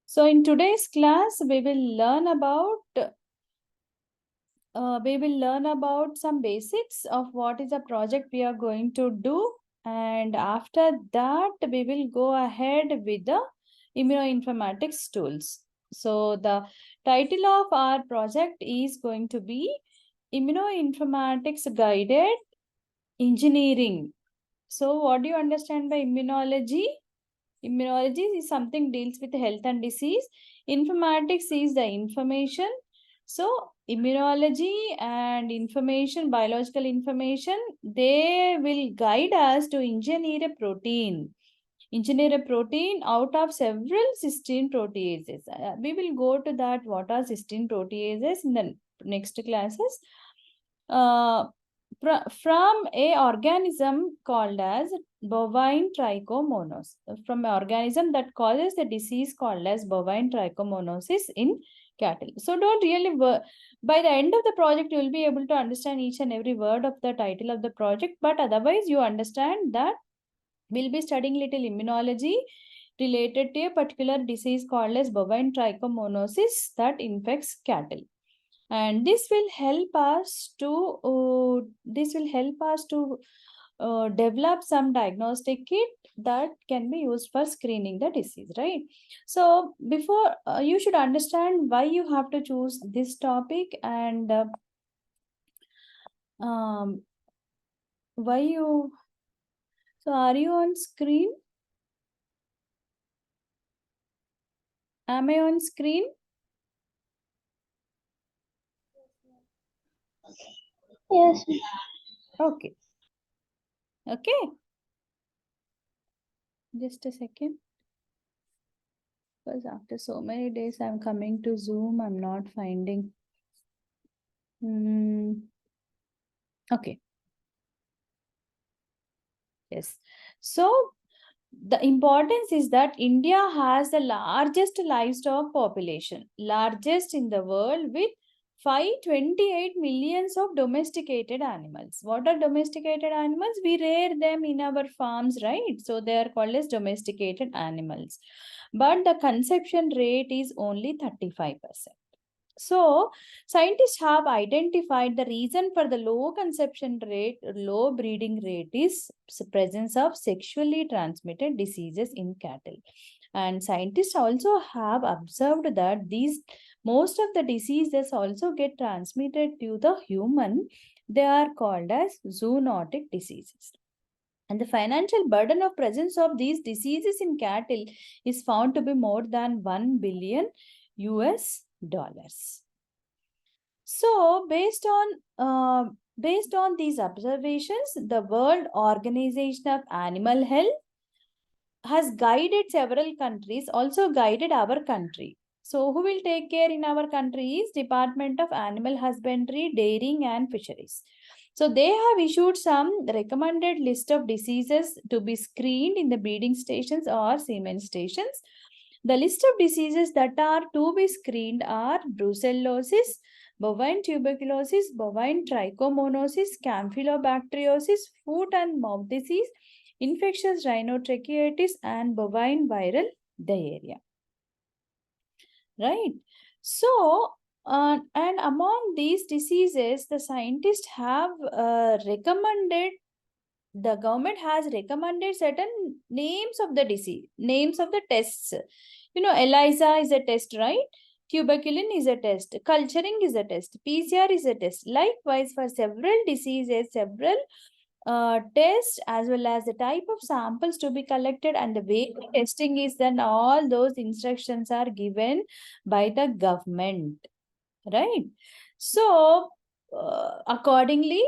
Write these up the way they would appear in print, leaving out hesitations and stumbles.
So in today's class, we will learn about some basics of what is a project we are going to do, and after that we will go ahead with the immunoinformatics tools. So the title of our project is going to be Immunoinformatics Guided Engineering. So what do you understand by immunology? Immunology is something deals with health and disease. Informatics is the information. So immunology and information, biological information, they will guide us to engineer a protein. Engineer a protein out of several cysteine proteases. We will go to that, what are cysteine proteases, in the next classes. From a organism called as Bovine Trichomonosis, from an organism that causes the disease called as Bovine Trichomonosis in cattle. So don't really by the end of the project you will be able to understand each and every word of the title of the project, but otherwise you understand that we'll be studying little immunology related to a particular disease called as Bovine Trichomonosis that infects cattle. And this will help us to develop some diagnostic kit that can be used for screening the disease, right? So before you should understand why you have to choose this topic, and why you. So are you on screen? Am I on screen? Yes. Okay. Okay. Just a second. Because after so many days I'm coming to Zoom, I'm not finding. Okay. Yes. So the importance is that India has the largest livestock population, largest in the world, with 528 millions of domesticated animals. What are domesticated animals? We rear them in our farms, right? So they are called as domesticated animals. But the conception rate is only 35%. So, scientists have identified the reason for the low conception rate, low breeding rate is presence of sexually transmitted diseases in cattle. And scientists also have observed that most of the diseases also get transmitted to the human. They are called as zoonotic diseases. And the financial burden of presence of these diseases in cattle is found to be more than $1 billion US. So based on these observations, the World Organization of Animal Health has guided several countries, also guided our country. So who will take care in our country is Department of Animal Husbandry, Dairying and Fisheries. So they have issued some recommended list of diseases to be screened in the breeding stations or semen stations. The list of diseases that are to be screened are brucellosis, bovine tuberculosis, bovine trichomonosis, campylobacteriosis, foot and mouth disease, infectious rhinotracheitis, and bovine viral diarrhea. Right? So, and among these diseases, the scientists have recommended, the government has recommended certain names of the disease, names of the tests. You know, ELISA is a test, right? Tuberculin is a test. Culturing is a test. PCR is a test. Likewise, for several diseases, several tests as well as the type of samples to be collected and the way testing is done, all those instructions are given by the government, right? So, accordingly,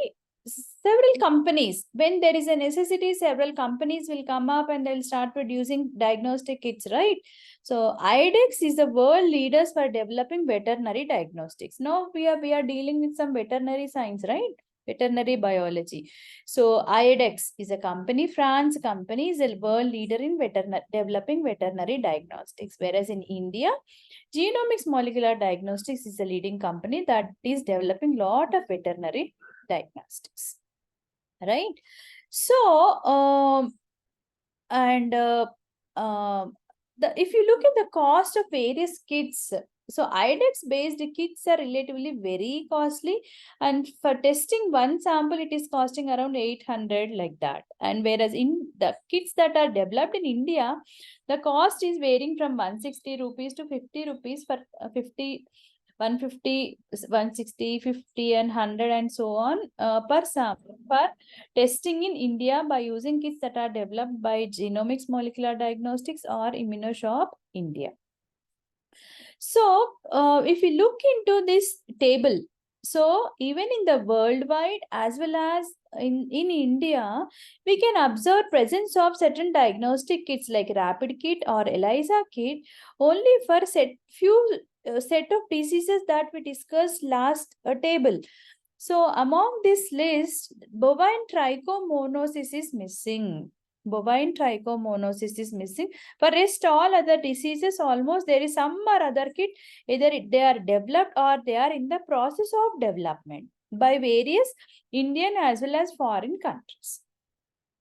several companies, when there is a necessity, several companies will come up and they'll start producing diagnostic kits, right? So IDEX is the world leaders for developing veterinary diagnostics. Now we are dealing with some veterinary science, right? Veterinary biology. So IDEX is a company, France company, is a world leader in developing veterinary diagnostics. Whereas in India, Genomics Molecular Diagnostics is a leading company that is developing lot of veterinary diagnostics, right? So, if you look at the cost of various kits, so IDEX based kits are relatively very costly, and for testing one sample it is costing around 800 like that. And whereas in the kits that are developed in India, the cost is varying from 160 rupees to 50 rupees for 50, 150, 160, 50 and 100 and so on per sample for testing in India by using kits that are developed by Genomics Molecular Diagnostics or Immunoshop India. So if we look into this table, so even in the worldwide as well as in India, we can observe presence of certain diagnostic kits like rapid kit or ELISA kit only for few set of diseases that we discussed last table. So among this list, bovine trichomonosis is missing. Bovine trichomonosis is missing. For rest all other diseases, almost there is some or other kit, either they are developed or they are in the process of development by various Indian as well as foreign countries.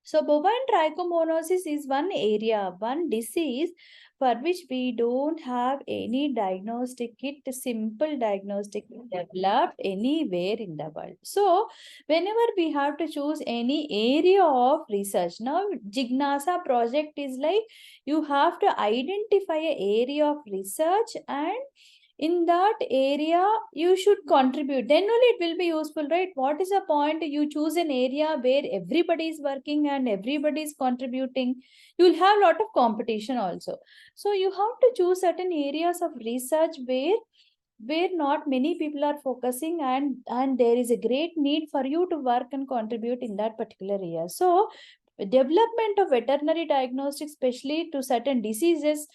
So bovine trichomonosis is one area, one disease for which we don't have any diagnostic kit, simple diagnostic kit developed anywhere in the world. So whenever we have to choose any area of research, now Jignasa project is like you have to identify an area of research, and in that area you should contribute, then only it will be useful, right? What is the point you choose an area where everybody is working and everybody is contributing? You will have a lot of competition also. So you have to choose certain areas of research where not many people are focusing, and there is a great need for you to work and contribute in that particular area. So development of veterinary diagnostics, especially to certain diseases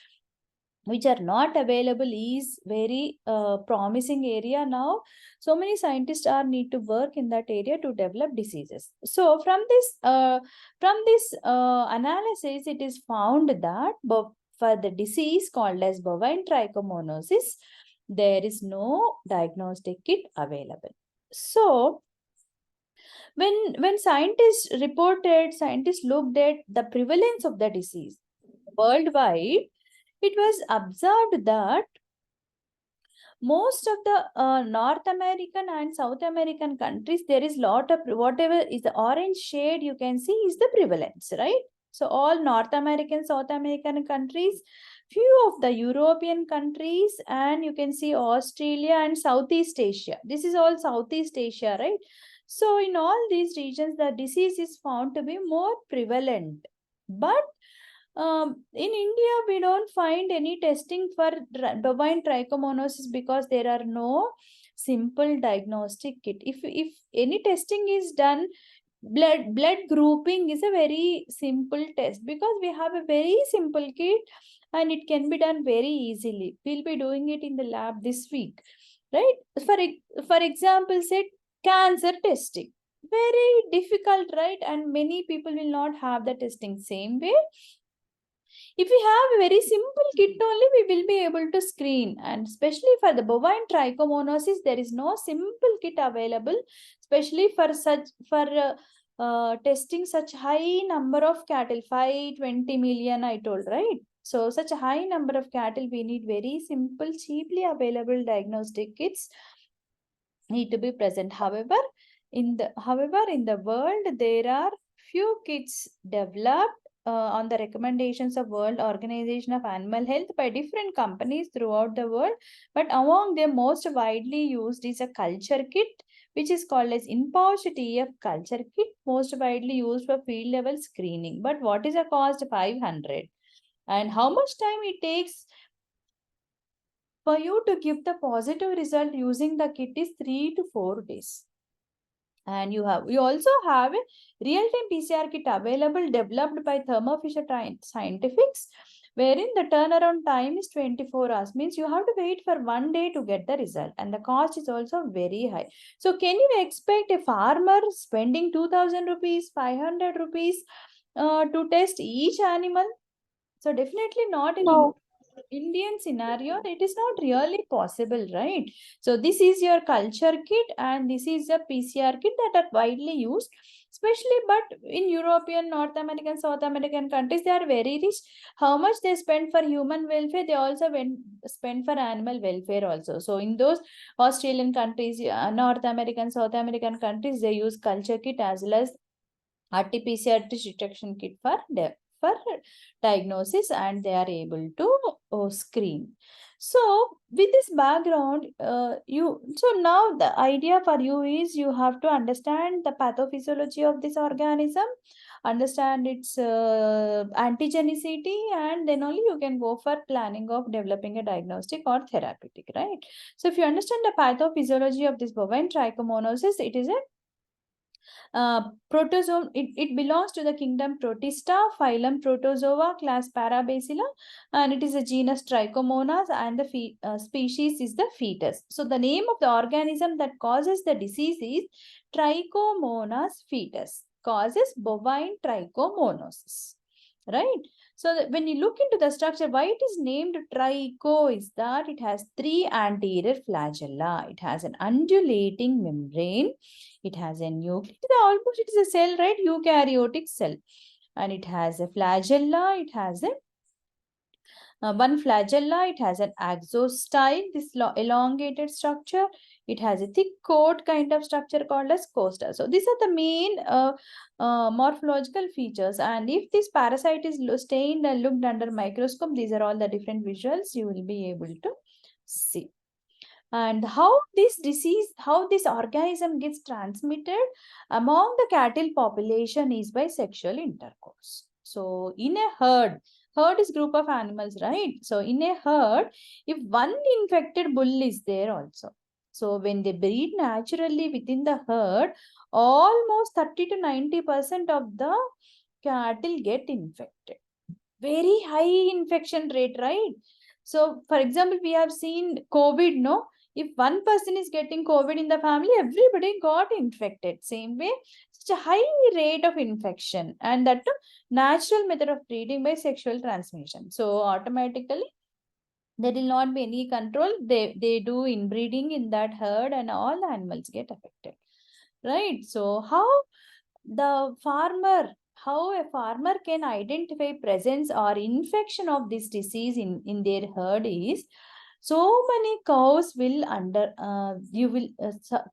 which are not available, is very promising area now. So many scientists are need to work in that area to develop diseases. So from this analysis, it is found that for the disease called as bovine trichomonosis, there is no diagnostic kit available. So when scientists looked at the prevalence of the disease worldwide, it was observed that most of the North American and South American countries, there is lot of, whatever is the orange shade you can see is the prevalence, right? So all North American, South American countries, few of the European countries, and you can see Australia and Southeast Asia. This is all Southeast Asia, right? So in all these regions, the disease is found to be more prevalent. But in India, we don't find any testing for bovine trichomonosis because there are no simple diagnostic kit. If any testing is done, blood grouping is a very simple test because we have a very simple kit and it can be done very easily. We'll be doing it in the lab this week, right? For example, say cancer testing. Very difficult, right? And many people will not have the testing same way. If we have a very simple kit only, we will be able to screen. And especially for the bovine trichomonosis, there is no simple kit available, especially for testing such high number of cattle, 520 million I told, right? So such a high number of cattle, we need very simple, cheaply available diagnostic kits need to be present. However, in the world, there are few kits developed on the recommendations of World Organization of Animal Health by different companies throughout the world. But among them, most widely used is a culture kit, which is called as in-pouch TF culture kit, most widely used for field level screening. But what is the cost? 500. And how much time it takes for you to give the positive result using the kit is 3 to 4 days. And you also have a real-time PCR kit available developed by Thermo Fisher Scientifics, wherein the turnaround time is 24 hours. Means you have to wait for 1 day to get the result, and the cost is also very high. So can you expect a farmer spending 2,000 rupees, 500 rupees to test each animal? So definitely not in Indian scenario, it is not really possible, right? So this is your culture kit and this is a PCR kit that are widely used. especially, but in European, North American, South American countries, they are very rich. How much they spend for human welfare, they also spend for animal welfare also. So in those Australian countries, North American, South American countries, they use culture kit as well as RT-PCR detection kit for diagnosis, and they are able to screen. So with this background, so now the idea for you is you have to understand the pathophysiology of this organism, understand its antigenicity, and then only you can go for planning of developing a diagnostic or therapeutic, right? So if you understand the pathophysiology of this bovine trichomonosis, it is a protozoa, it belongs to the kingdom Protista, phylum Protozoa, class Parabacilla, and it is a genus Trichomonas, and the species is the fetus. So the name of the organism that causes the disease is Trichomonas fetus, causes bovine trichomonosis, right? So when you look into the structure, why it is named tricho is that it has 3 anterior flagella. It has an undulating membrane. It has a nucleus. Almost it is a cell, right? Eukaryotic cell. And it has a flagella. It has a one flagella. It has an axostyle, this elongated structure. It has a thick coat kind of structure called as costa. So these are the main morphological features. And if this parasite is stained and looked under microscope, these are all the different visuals you will be able to see. And how this organism gets transmitted among the cattle population is by sexual intercourse. So in a herd is group of animals, right? So in a herd, if one infected bull is there also, so when they breed naturally within the herd, almost 30 to 90% of the cattle get infected. Very high infection rate, right? So for example, we have seen COVID, no? If one person is getting COVID in the family, everybody got infected. Same way, such a high rate of infection, and that natural method of breeding by sexual transmission. So automatically there will not be any control. They do inbreeding in that herd, and all the animals get affected, right? So how a farmer can identify presence or infection of this disease in their herd is, so many cows will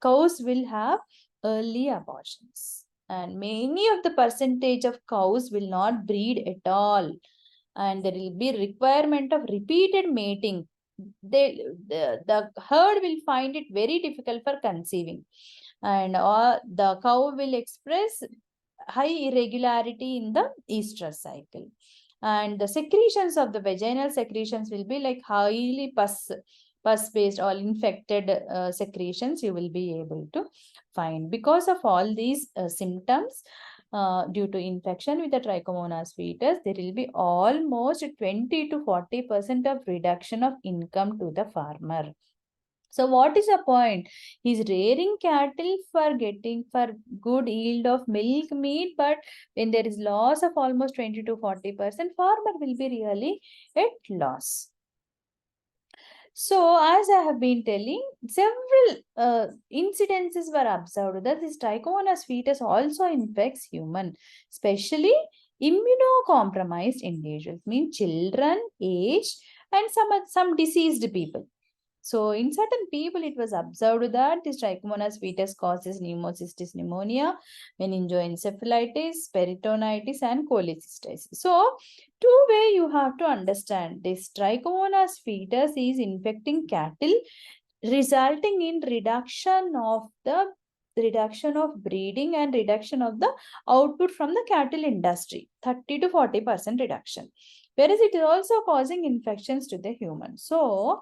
cows will have early abortions, and many of the percentage of cows will not breed at all, and there will be requirement of repeated mating. The herd will find it very difficult for conceiving, and the cow will express high irregularity in the estrous cycle, and the secretions of the vaginal secretions will be like highly pus based or infected secretions you will be able to find. Because of all these symptoms, due to infection with the Trichomonas fetus, there will be almost 20 to 40% of reduction of income to the farmer. So what is the point? He's rearing cattle for good yield of milk meat, but when there is loss of almost 20 to 40%, farmer will be really at loss. So as I have been telling, several incidences were observed that this Trichomonas fetus also infects human, especially immunocompromised individuals, mean children, aged, and some diseased people. So in certain people, it was observed that this Trichomonas fetus causes pneumocystis pneumonia, meningoencephalitis, peritonitis, and cholecystitis. So two way you have to understand this Trichomonas fetus is infecting cattle, resulting in reduction of breeding and reduction of the output from the cattle industry, 30 to 40% reduction. Whereas it is also causing infections to the human. So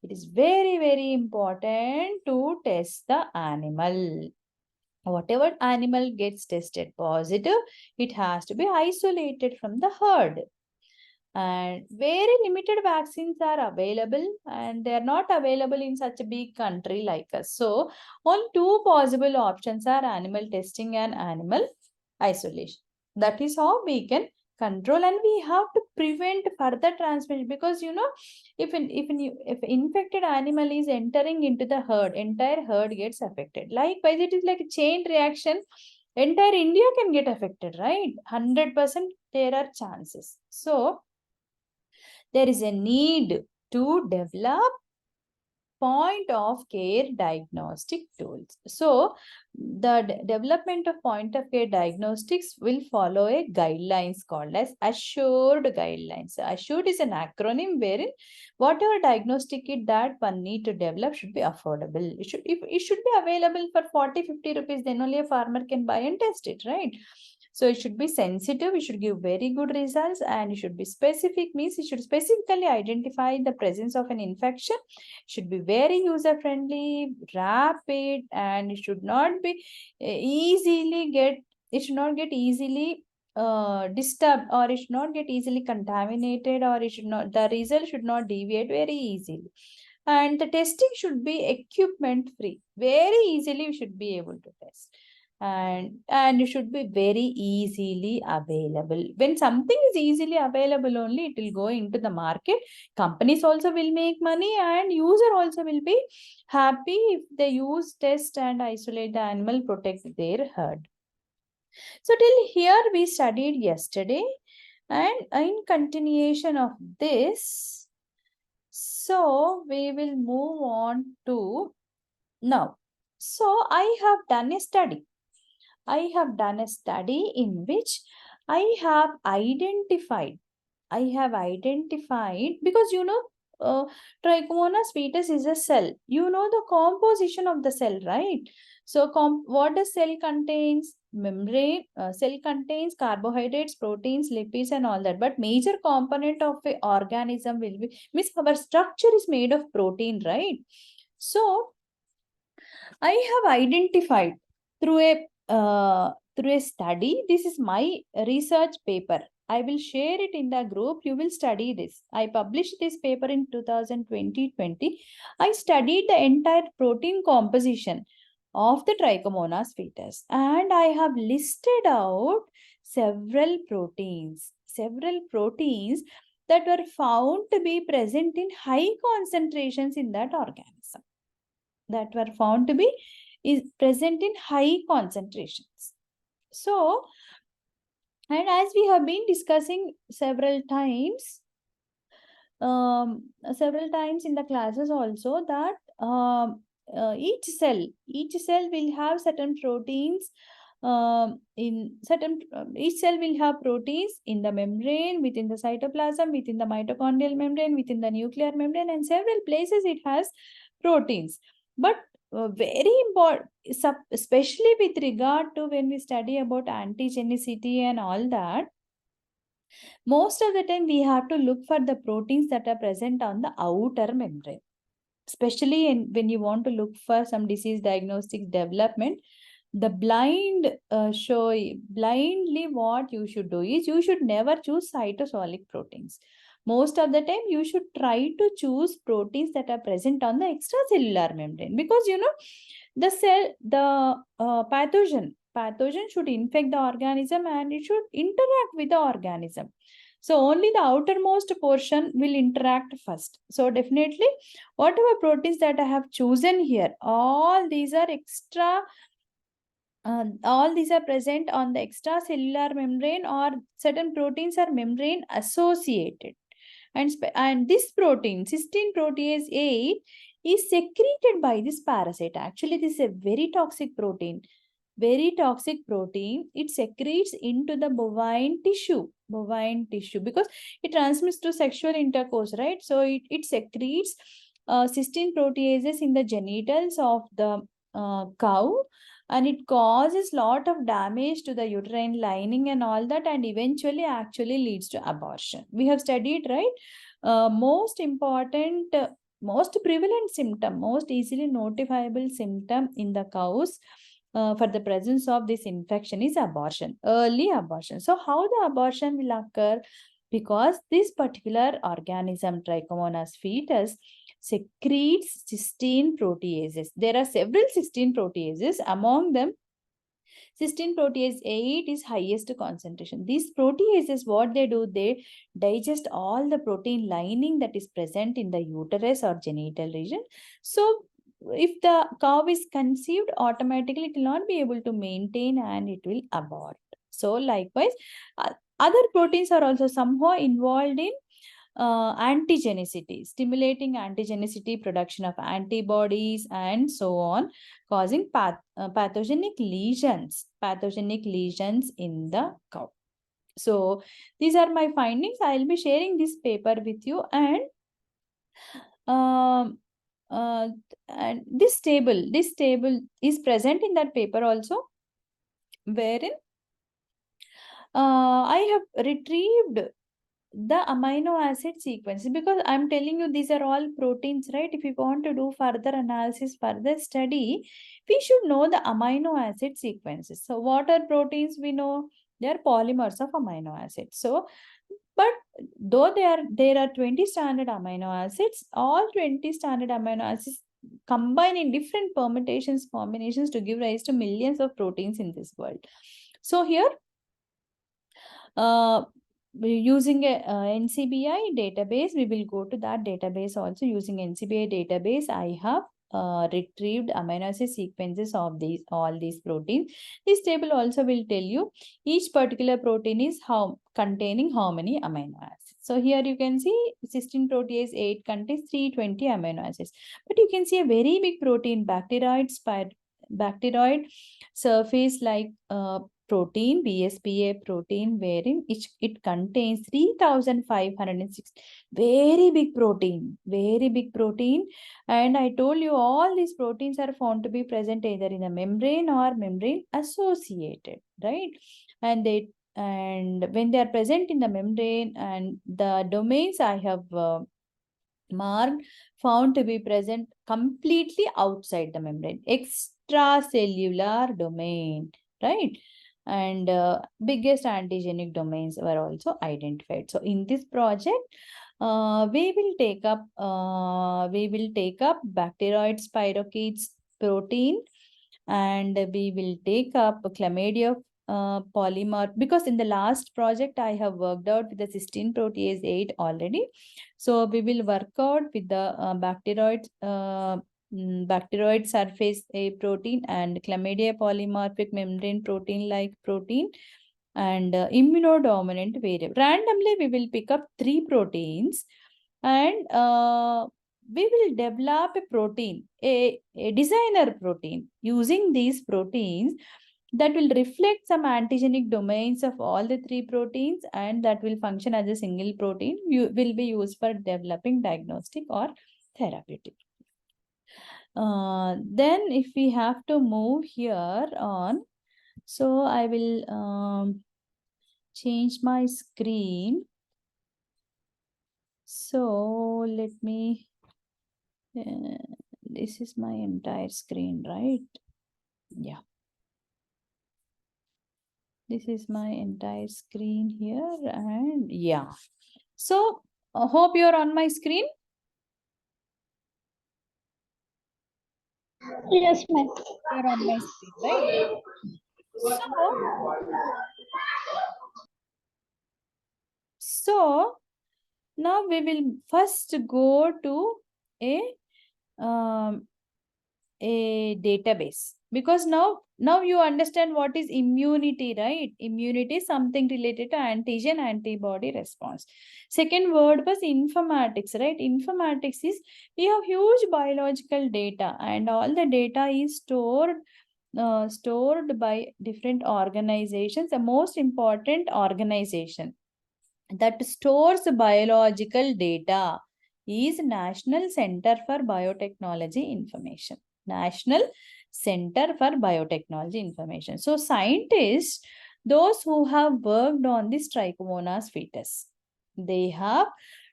it is very, very important to test the animal. Whatever animal gets tested positive, it has to be isolated from the herd. And very limited vaccines are available, and they are not available in such a big country like us. So, only two possible options are animal testing and animal isolation. That is how we can control, and we have to prevent further transmission, because if infected animal is entering into the herd, entire herd gets affected. Likewise, it is like a chain reaction. entire India can get affected, right? 100% there are chances. So there is a need to develop point of care diagnostic tools. So the development of point of care diagnostics will follow a guidelines called as assured guidelines. Assured is an acronym wherein whatever diagnostic kit that one need to develop should be affordable. It should be available for 40-50 rupees, then only a farmer can buy and test it, right? So it should be sensitive, it should give very good results, and it should be specific, means it should specifically identify the presence of an infection, should be very user friendly, rapid, and it should not be it should not get easily disturbed, or it should not get easily contaminated, or the result should not deviate very easily. And the testing should be equipment free, very easily we should be able to test, and it should be very easily available. When something is easily available only, it will go into the market, companies also will make money, and user also will be happy if they use, test and isolate the animal, protect their herd. So till here we studied yesterday, and in continuation of this, so we will move on to now. So I have done a study in which I have identified, because Trichomonas fetus is a cell. You know the composition of the cell, right? So what the cell contains? Membrane. Cell contains carbohydrates, proteins, lipids, and all that. But major component of a organism will be, means our structure is made of protein, right? So I have identified through a study. This is my research paper. I will share it in the group. You will study this. I published this paper in 2020. I studied the entire protein composition of the Trichomonas fetus, and I have listed out several proteins that were found to be present in high concentrations in that organism, that were found to be is present in high concentrations. So, and as we have been discussing several times in the classes also, that each cell will have certain proteins each cell will have proteins in the membrane, within the cytoplasm, within the mitochondrial membrane, within the nuclear membrane, and several places it has proteins. But very important, especially with regard to when we study about antigenicity and all that, most of the time we have to look for the proteins that are present on the outer membrane, especially when you want to look for some disease diagnostic development. The blindly what you should do is, you should never choose cytosolic proteins. Most of the time you should try to choose proteins that are present on the extracellular membrane, because the pathogen should infect the organism, and it should interact with the organism. So only the outermost portion will interact first. So definitely whatever proteins that I have chosen here, all these are present on the extracellular membrane, or certain proteins are membrane associated. And this protein, cysteine protease 8, is secreted by this parasite. Actually, this is a very toxic protein. It secretes into the bovine tissue, because it transmits to sexual intercourse, right? So it secretes cysteine proteases in the genitals of the cow, and it causes lot of damage to the uterine lining and all that, and eventually actually leads to abortion. We have studied, right? Most important, most prevalent symptom, most easily notifiable symptom in the cows for the presence of this infection is abortion, early abortion. So how the abortion will occur? Because this particular organism, Trichomonas fetus, secretes cysteine proteases. There are several cysteine proteases. Among them, cysteine protease 8 is highest concentration. These proteases, what they do, they digest all the protein lining that is present in the uterus or genital region. So if the cow is conceived, automatically it will not be able to maintain and it will abort. So likewise, other proteins are also somehow involved in antigenicity, stimulating antigenicity, production of antibodies, and so on, causing pathogenic lesions in the cow. So these are my findings. I will be sharing this paper with you, and um, uh, this table is present in that paper also, wherein I have retrieved the amino acid sequence, because I'm telling you these are all proteins, right? If you want to do further analysis, further study, we should know the amino acid sequences. So what are proteins? We know they are polymers of amino acids. So, but though there are 20 standard amino acids, all 20 standard amino acids combine in different permutations, combinations to give rise to millions of proteins in this world. So here, using a NCBI database, we will go to that database also. Using NCBI database, I have retrieved amino acid sequences of all these proteins. This table also will tell you each particular protein is containing how many amino acids. So here you can see cysteine protease 8 contains 320 amino acids. But you can see a very big protein, bacteroid surface like protein, BSPA protein, wherein it contains 3,506. Very big protein, very big protein. And I told you all these proteins are found to be present either in a membrane or membrane associated, right? And when they are present in the membrane, and the domains I have marked, found to be present completely outside the membrane, extracellular domain, right? And biggest antigenic domains were also identified. So in this project, we will take up bacteroid spirochetes protein, and we will take up chlamydia polymer, because in the last project I have worked out with the cysteine protease 8 already. So we will work out with the bacteroid surface A protein and chlamydia polymorphic membrane protein like protein, and immunodominant variable. Randomly, we will pick up 3 proteins, and we will develop a protein, a designer protein using these proteins that will reflect some antigenic domains of all the 3 proteins, and that will function as a single protein, will be used for developing diagnostic or therapeutic. Then if we have to move here on, so I will change my screen. So let me, this is my entire screen, right? Yeah. This is my entire screen here, and yeah. So hope you're on my screen. Yes, ma'am. You're on my screen, right? So now we will first go to a database, because now you understand what is immunity, right? Immunity is something related to antigen antibody response. Second word was informatics, right? Informatics is, we have huge biological data, and all the data is stored by different organizations. The most important organization that stores biological data is National Center for Biotechnology Information. National Center for Biotechnology Information. So scientists, those who have worked on this Trichomonas fetus, they have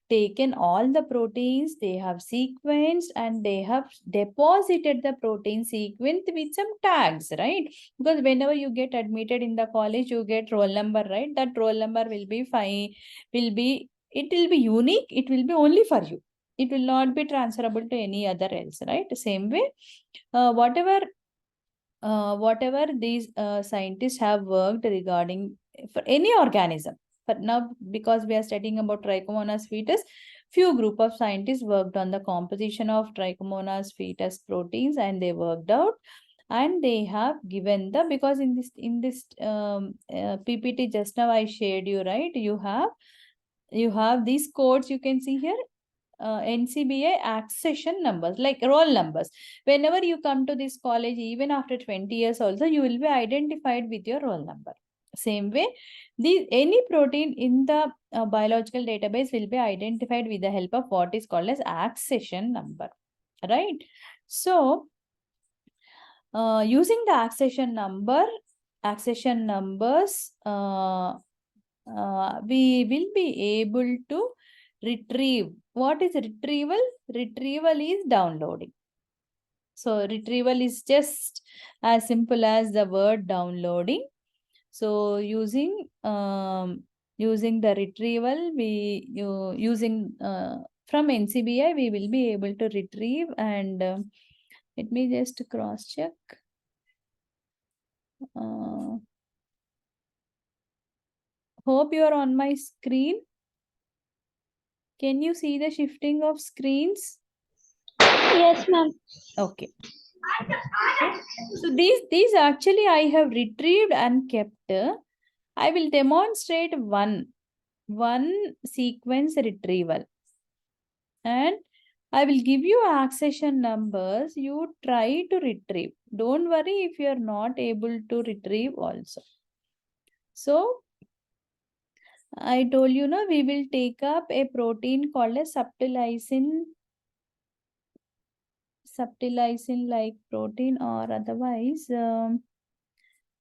taken all the proteins, they have sequenced, and they have deposited the protein sequence with some tags, right? Because whenever you get admitted in the college, you get roll number, right? That roll number will be fine, it will be unique, it will be only for you, it will not be transferable to any other else, right? Same way, whatever these scientists have worked regarding for any organism, but now because we are studying about Trichomonas fetus, few group of scientists worked on the composition of Trichomonas fetus proteins, and they worked out, and they have given the, because in this PPT just now I shared you, right? You have these codes you can see here. NCBI accession numbers, like roll numbers. Whenever you come to this college, even after 20 years also, you will be identified with your roll number. Same way, any protein in the biological database will be identified with the help of what is called as accession number, right? So, using the accession numbers, we will be able to retrieve. What is retrieval? Retrieval is downloading. So retrieval is just as simple as the word downloading. So using the retrieval, using from NCBI, we will be able to retrieve, and let me just cross check. Hope you are on my screen. Can you see the shifting of screens? Yes, ma'am. Okay. So these actually I have retrieved and kept. I will demonstrate one sequence retrieval, and I will give you accession numbers. You try to retrieve. Don't worry if you are not able to retrieve also. So I told you, no, we will take up a protein called as subtilisin like protein, or otherwise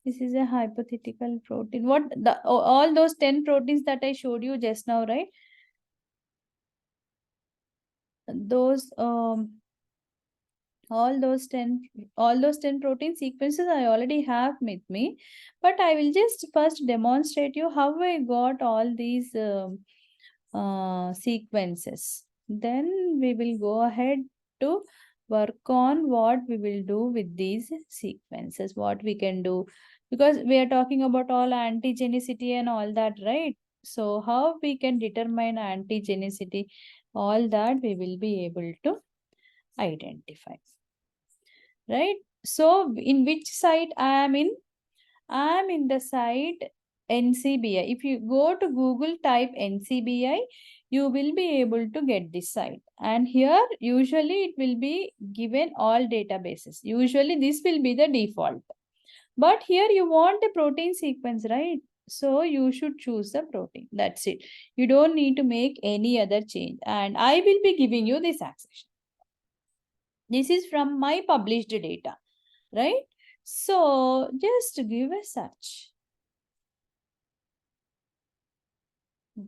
this is a hypothetical protein. All those 10 proteins that I showed you just now, right? Those all those 10 protein sequences I already have with me, but I will just first demonstrate you how I got all these sequences. Then we will go ahead to work on what we will do with these sequences, what we can do, because we are talking about all antigenicity and all that, right? So how we can determine antigenicity, all that we will be able to identify, right? So in which site I am in? I am in the site NCBI. If you go to Google, type NCBI, you will be able to get this site. And here, usually it will be given all databases. Usually this will be the default. But here you want a protein sequence, right? So you should choose the protein. That's it. You don't need to make any other change. And I will be giving you this accession. This is from my published data, right? So just give a search.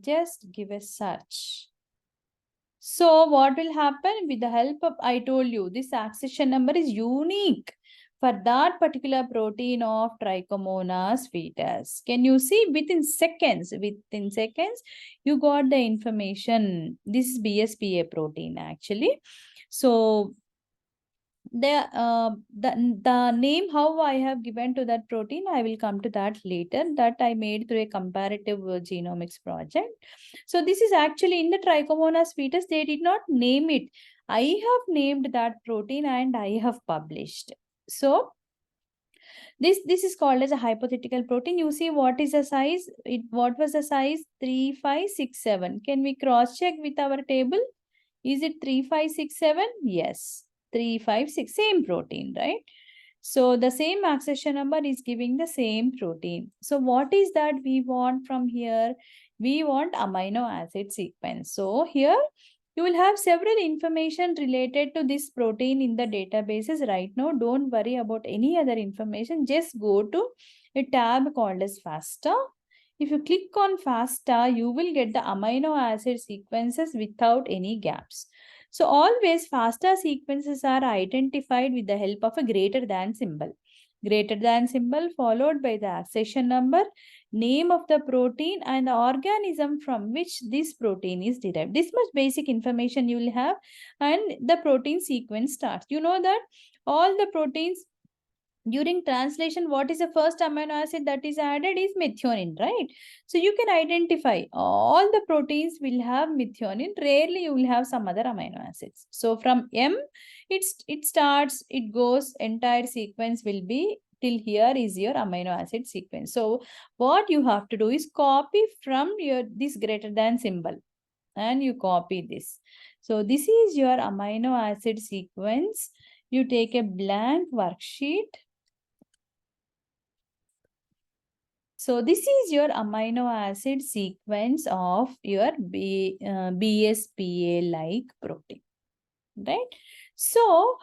Just give a search. So what will happen with the help of, I told you, this accession number is unique for that particular protein of Trichomonas fetus. Can you see within seconds, you got the information. This is BSPA protein actually. So the name how I have given to that protein, I will come to that later. That I made through a comparative genomics project. So this is actually in the Trichomonas fetus. They did not name it. I have named that protein and I have published. So this is called as a hypothetical protein. You see what is the size? What was the size? 3567. Can we cross check with our table? Is it 3567? Yes. 356, same protein, right? So the same accession number is giving the same protein. So what is that we want from here? We want amino acid sequence. So here you will have several information related to this protein in the databases right now. Don't worry about any other information. Just go to a tab called as FASTA. If you click on FASTA, you will get the amino acid sequences without any gaps. So always FASTA sequences are identified with the help of a greater than symbol. Greater than symbol followed by the accession number, name of the protein, and the organism from which this protein is derived. This much basic information you will have, and the protein sequence starts. You know that all the proteins During translation, what is the first amino acid that is added is methionine, right? So you can identify all the proteins will have methionine. Rarely you will have some other amino acids. So from M, it starts, it goes, entire sequence will be till here is your amino acid sequence. So what you have to do is copy from your this greater than symbol and you copy this. So this is your amino acid sequence. You take a blank worksheet. So this is your amino acid sequence of your BSPA-like protein, right? So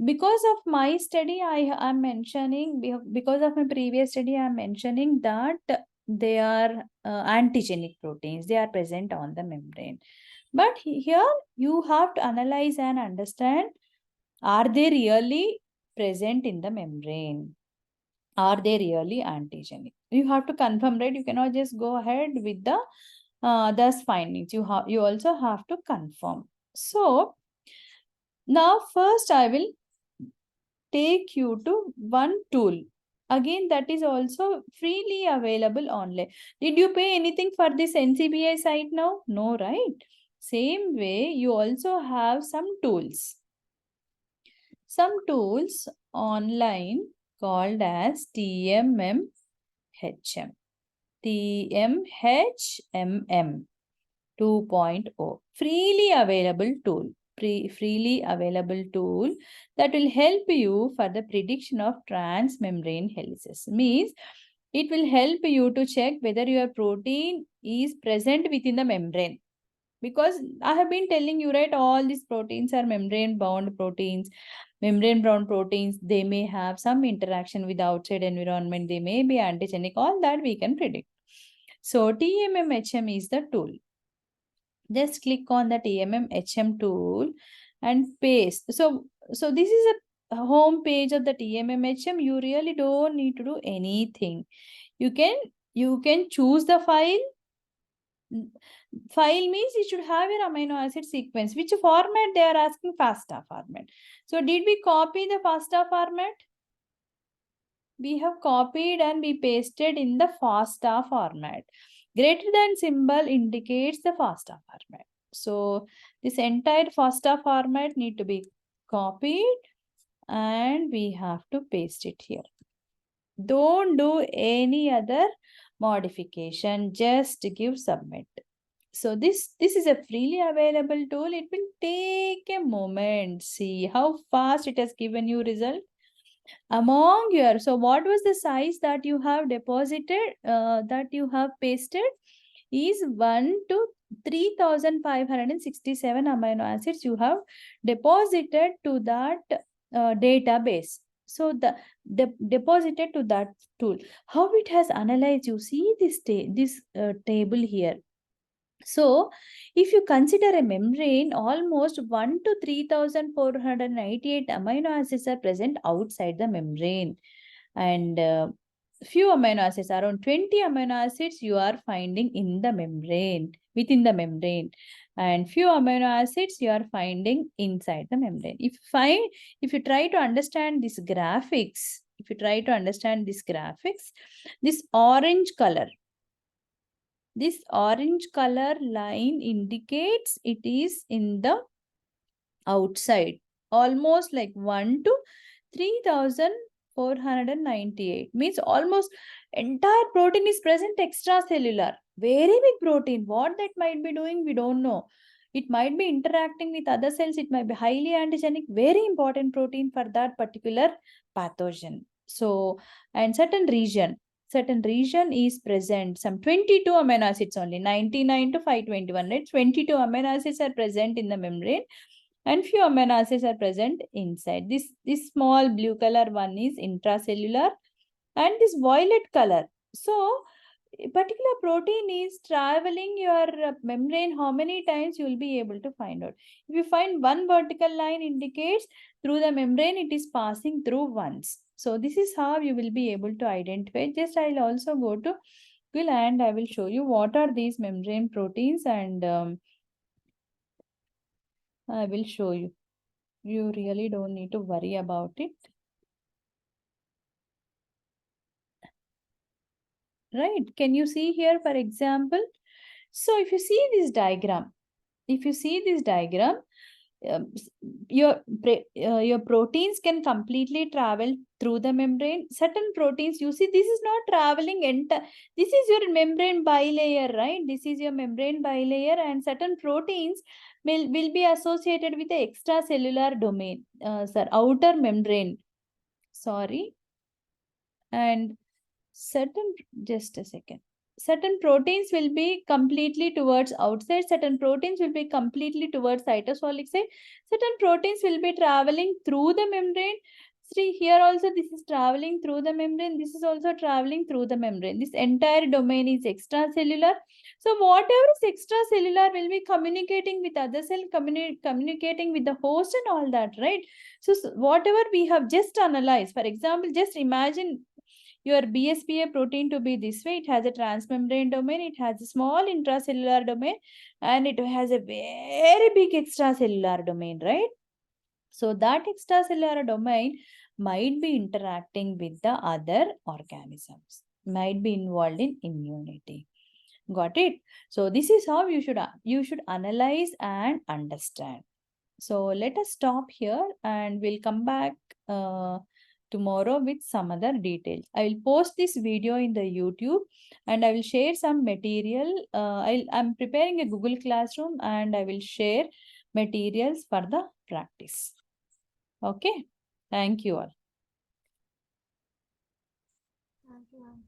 because of my study, I am mentioning, because of my previous study, I am mentioning that they are antigenic proteins. They are present on the membrane. But here you have to analyze and understand, are they really present in the membrane? Are they really antigenic? You have to confirm, right? You cannot just go ahead with the thus findings. You also have to confirm. So now first I will take you to one tool. Again, that is also freely available online. Did you pay anything for this NCBI site now? No, right? Same way, you also have some tools. Some tools online called as TMMHM. TMHMM 2.0. Freely available tool. Freely available tool that will help you for the prediction of transmembrane helices. Means it will help you to check whether your protein is present within the membrane. Because I have been telling you, right, all these proteins are membrane bound proteins. Membrane bound proteins, they may have some interaction with the outside environment. They may be antigenic. All that we can predict. So TMMHM is the tool. Just click on the TMMHM tool and paste. So this is a home page of the TMMHM. You really don't need to do anything. You can choose the file. File means it should have your amino acid sequence. Which format they are asking? FASTA format. So did we copy the FASTA format? We have copied and we pasted in the FASTA format. Greater than symbol indicates the FASTA format. So this entire FASTA format need to be copied and we have to paste it here. Don't do any other modification, just give submit. So this is a freely available tool. It will take a moment. See how fast it has given you result. Among your, so what was the size that you have deposited, that you have pasted is 1 to 3567 amino acids you have deposited to that database. So the deposited to that tool. How it has analyzed, you see this table here. So, if you consider a membrane, almost 1 to 3498 amino acids are present outside the membrane. And few amino acids, around 20 amino acids you are finding in the membrane, within the membrane. And few amino acids you are finding inside the membrane. If you try to understand this graphics, this orange color, this orange color line indicates it is in the outside, almost like 1 to 3498. Means almost entire protein is present extracellular. Very big protein. What that might be doing, we don't know. It might be interacting with other cells. It might be highly antigenic. Very important protein for that particular pathogen. So, and certain region is present, some 22 amino acids only, 99 to 521, right? 22 amino acids are present in the membrane and few amino acids are present inside. This small blue color one is intracellular and this violet color. So a particular protein is traveling your membrane, how many times you will be able to find out. If you find one vertical line indicates through the membrane, it is passing through once. So this is how you will be able to identify. Just I'll also go to Google and I will show you what are these membrane proteins and I will show you. You really don't need to worry about it. right? Can you see here, for example? So if you see this diagram, um, s- your proteins can completely travel through the membrane. Certain proteins, you see, this is not traveling this is your membrane bilayer, right? This is your membrane bilayer, and certain proteins will be associated with the extracellular domain, outer membrane, sorry. And certain, just a second, certain proteins will be completely towards outside, certain proteins will be completely towards cytosolic side, certain proteins will be traveling through the membrane. See here also, this is traveling through the membrane, this is also traveling through the membrane. This entire domain is extracellular. So whatever is extracellular will be communicating with other cell, communicating with the host and all that, right? So whatever we have just analyzed, for example, just imagine your BSPA protein to be this way. It has a transmembrane domain, it has a small intracellular domain, and it has a very big extracellular domain, right? So that extracellular domain might be interacting with the other organisms, might be involved in immunity. Got it? So this is how you should analyze and understand. So let us stop here and we'll come back uh, tomorrow with some other details. I will post this video in the YouTube and I will share some material. I'm preparing a Google Classroom and I will share materials for the practice. Okay. Thank you all. Thank you, ma'am.